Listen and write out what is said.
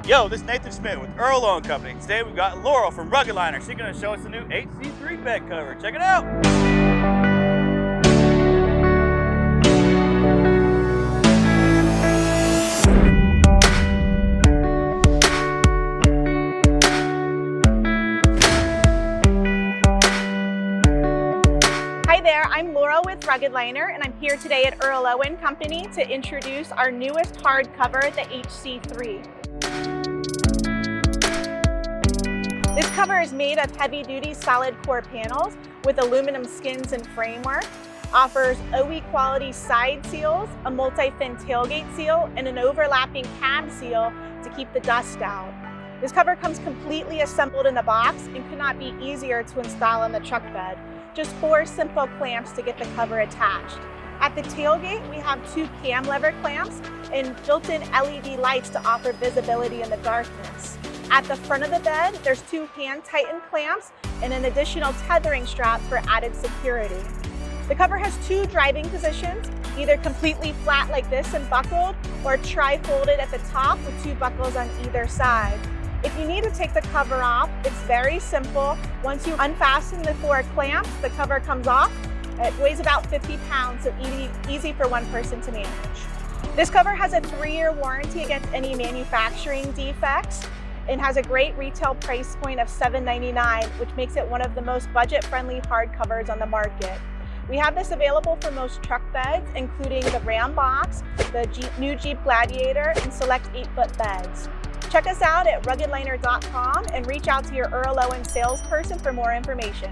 Yo, this is Nathan Smith with Earl Owen Company. Today we've got Laurel from Rugged Liner. She's going to show us the new HC3 bed cover. Check it out. Hi there, I'm Laurel with Rugged Liner, and I'm here today at Earl Owen Company to introduce our newest hardcover, the HC3. This cover is made of heavy-duty solid core panels with aluminum skins and framework, offers OE quality side seals, a multi-fin tailgate seal, and an overlapping cab seal to keep the dust out. This cover comes completely assembled in the box and could not be easier to install on the truck bed. Just 4 simple clamps to get the cover attached. At the tailgate, we have 2 cam lever clamps and built-in LED lights to offer visibility in the darkness. At the front of the bed, there's 2 hand-tightened clamps and an additional tethering strap for added security. The cover has 2 driving positions, either completely flat like this and buckled, or tri-folded at the top with 2 buckles on either side. If you need to take the cover off, it's very simple. Once you unfasten the 4 clamps, the cover comes off. It weighs about 50 pounds, so easy for one person to manage. This cover has a 3-year warranty against any manufacturing defects and has a great retail price point of $7.99, which makes it one of the most budget-friendly hardcovers on the market. We have this available for most truck beds, including the Ram box, the new Jeep Gladiator, and select 8-foot beds. Check us out at ruggedliner.com and reach out to your Earl Owen salesperson for more information.